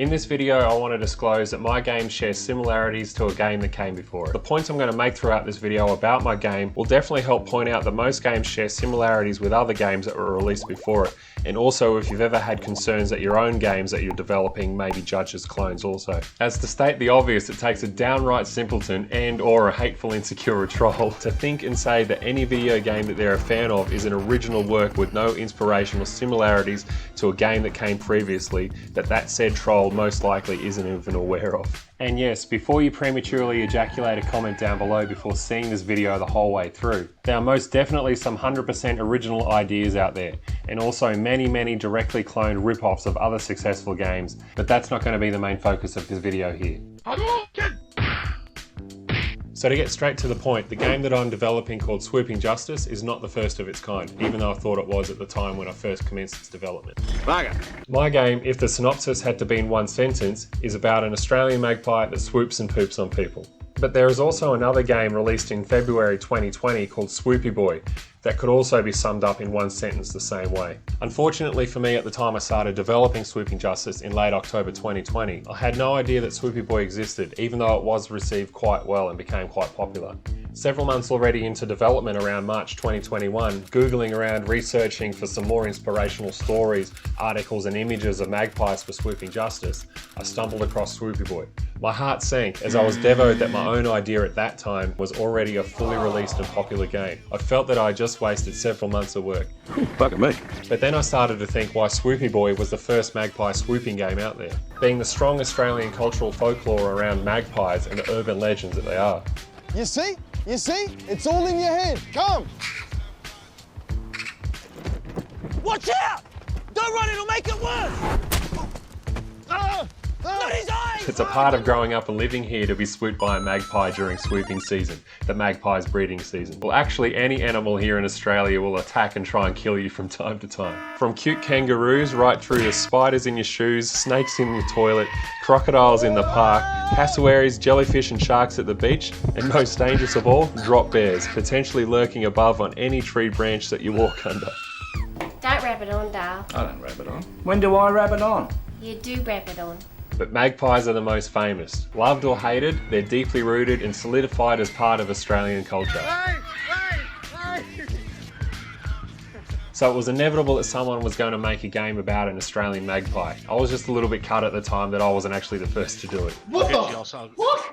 In this video, I want to disclose that my game shares similarities to a game that came before it. The points I'm going to make throughout this video about my game will definitely help point out that most games share similarities with other games that were released before it, and also if you've ever had concerns that your own games that you're developing may be judged as clones also. As to state the obvious, it takes a downright simpleton and or a hateful insecure troll to think and say that any video game that they're a fan of is an original work with no inspiration or similarities to a game that came previously that said troll most likely isn't even aware of. And yes, before you prematurely ejaculate a comment down below before seeing this video the whole way through, there are most definitely some 100% original ideas out there, and also many directly cloned rip-offs of other successful games, but that's not going to be the main focus of this video here. So to get straight to the point, the game that I'm developing called Swooping Justice is not the first of its kind, even though I thought it was at the time when I first commenced its development. My game, if the synopsis had to be in one sentence, is about an Australian magpie that swoops and poops on people. But there is also another game released in February 2020 called Swoopy Boy that could also be summed up in one sentence the same way. Unfortunately for me, at the time I started developing Swooping Justice in late October 2020, I had no idea that Swoopy Boy existed, even though it was received quite well and became quite popular. Several months already into development around March 2021, Googling around researching for some more inspirational stories, articles and images of magpies for Swooping Justice, I stumbled across Swoopy Boy. My heart sank as I was devoed that my own idea at that time was already a fully released and popular game. I felt that I just wasted several months of work. Fucking me. But then I started to think why Swoopy Boy was the first magpie swooping game out there, being the strong Australian cultural folklore around magpies and the urban legends that they are. You see? You see? It's all in your head. Come! Watch out! Don't run, it'll make it worse! Not his eyes! It's a part of growing up and living here to be swooped by a magpie during swooping season, the magpie's breeding season. Well, actually any animal here in Australia will attack and try and kill you from time to time. From cute kangaroos right through to spiders in your shoes, snakes in your toilet, crocodiles in the park, cassowaries, jellyfish and sharks at the beach, and most dangerous of all, drop bears, potentially lurking above on any tree branch that you walk under. Don't rab it on, Dale. I don't rab it on. When do I rab it on? You do rab it on. But magpies are the most famous. Loved or hated, they're deeply rooted and solidified as part of Australian culture. So it was inevitable that someone was going to make a game about an Australian magpie. I was just a little bit cut at the time that I wasn't actually the first to do it. What the? What?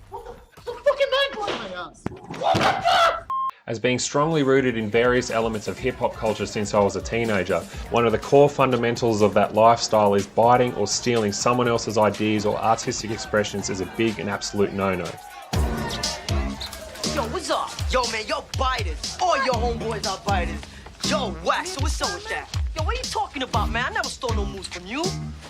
What the fucking magpie, my ass? What the fuck? As being strongly rooted in various elements of hip-hop culture since I was a teenager, one of the core fundamentals of that lifestyle is biting or stealing someone else's ideas or artistic expressions is a big and absolute no-no. Yo, what's up? Yo, man, you're biters. All your homeboys are biters. Yo, wax, so what's up with that? Yo, what are you talking about, man? I never stole no moves from you.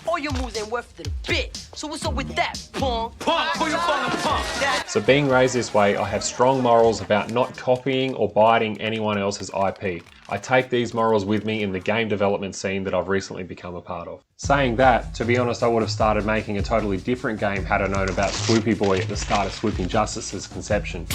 All your moves ain't worth it a bit. So what's up with that, punk? Punk, who you calling punk? So being raised this way, I have strong morals about not copying or biting anyone else's IP. I take these morals with me in the game development scene that I've recently become a part of. Saying that, to be honest, I would have started making a totally different game had I known about Swoopy Boy at the start of Swooping Justice's conception.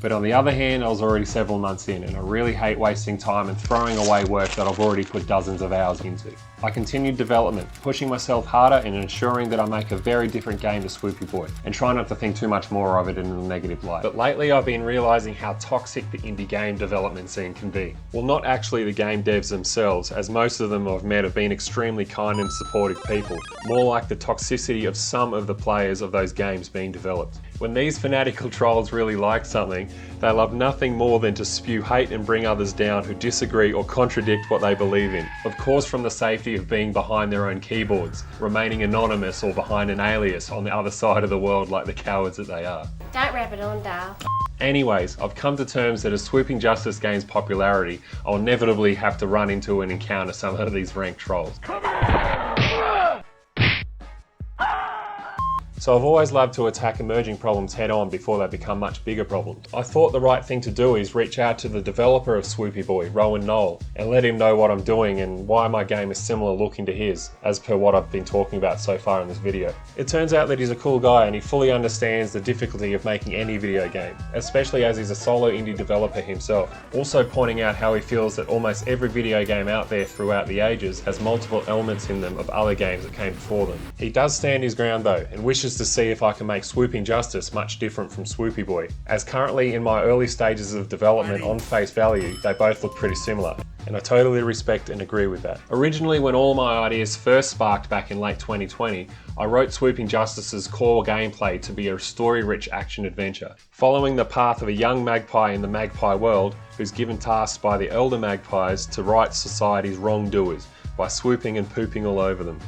But on the other hand, I was already several months in and I really hate wasting time and throwing away work that I've already put dozens of hours into. I continued development, pushing myself harder and ensuring that I make a very different game to Swoopy Boy and try not to think too much more of it in a negative light. But lately I've been realizing how toxic the indie game development scene can be. Well, not actually the game devs themselves, as most of them I've met have been extremely kind and supportive people, more like the toxicity of some of the players of those games being developed. When these fanatical trolls really like something, they love nothing more than to spew hate and bring others down who disagree or contradict what they believe in. Of course, from the safety of being behind their own keyboards, remaining anonymous or behind an alias on the other side of the world like the cowards that they are. Don't rab it on, Dale. Anyways, I've come to terms that as Swooping Justice gains popularity, I'll inevitably have to run into and encounter some of these rank trolls. So I've always loved to attack emerging problems head on before they become much bigger problems. I thought the right thing to do is reach out to the developer of Swoopy Boy, Rowan Knoll, and let him know what I'm doing and why my game is similar looking to his, as per what I've been talking about so far in this video. It turns out that he's a cool guy and he fully understands the difficulty of making any video game, especially as he's a solo indie developer himself. Also pointing out how he feels that almost every video game out there throughout the ages has multiple elements in them of other games that came before them. He does stand his ground though, and wishes to see if I can make Swooping Justice much different from Swoopy Boy, as currently in my early stages of development on face value, they both look pretty similar. And I totally respect and agree with that. Originally, when all my ideas first sparked back in late 2020, I wrote Swooping Justice's core gameplay to be a story-rich action adventure, following the path of a young magpie in the magpie world who's given tasks by the elder magpies to right society's wrongdoers by swooping and pooping all over them.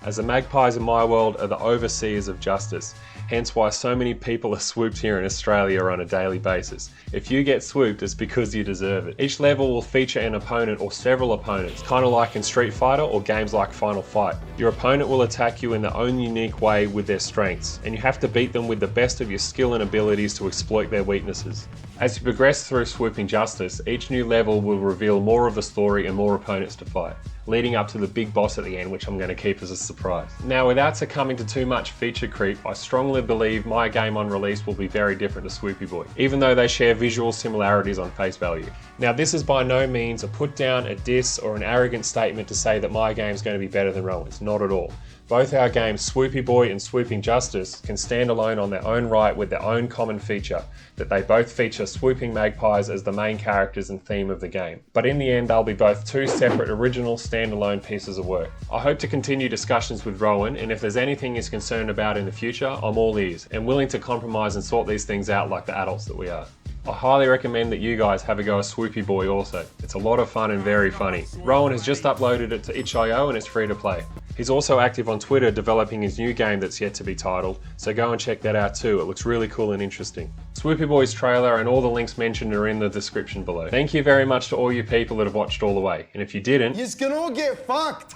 As the magpies in my world are the overseers of justice, hence why so many people are swooped here in Australia on a daily basis. If you get swooped, it's because you deserve it. Each level will feature an opponent or several opponents, kind of like in Street Fighter or games like Final Fight. Your opponent will attack you in their own unique way with their strengths, and you have to beat them with the best of your skill and abilities to exploit their weaknesses. As you progress through Swooping Justice, each new level will reveal more of the story and more opponents to fight, leading up to the big boss at the end, which I'm going to keep as a surprise. Now, without succumbing to too much feature creep, I strongly believe my game on release will be very different to Swoopy Boy, even though they share visual similarities on face value. Now, this is by no means a put down, a diss, or an arrogant statement to say that my game is going to be better than Rowan's, not at all. Both our games, Swoopy Boy and Swooping Justice, can stand alone on their own right with their own common feature, that they both feature swooping magpies as the main characters and theme of the game. But in the end, they'll be both two separate original standalone pieces of work. I hope to continue discussions with Rowan, and if there's anything he's concerned about in the future, I'm all ears, and willing to compromise and sort these things out like the adults that we are. I highly recommend that you guys have a go at Swoopy Boy also. It's a lot of fun and very funny. Rowan has just uploaded it to itch.io and it's free to play. He's also active on Twitter developing his new game that's yet to be titled, so go and check that out too. It looks really cool and interesting. Swoopy Boy's trailer and all the links mentioned are in the description below. Thank you very much to all you people that have watched all the way, and if you didn't, You're gonna get fucked.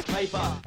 Paper.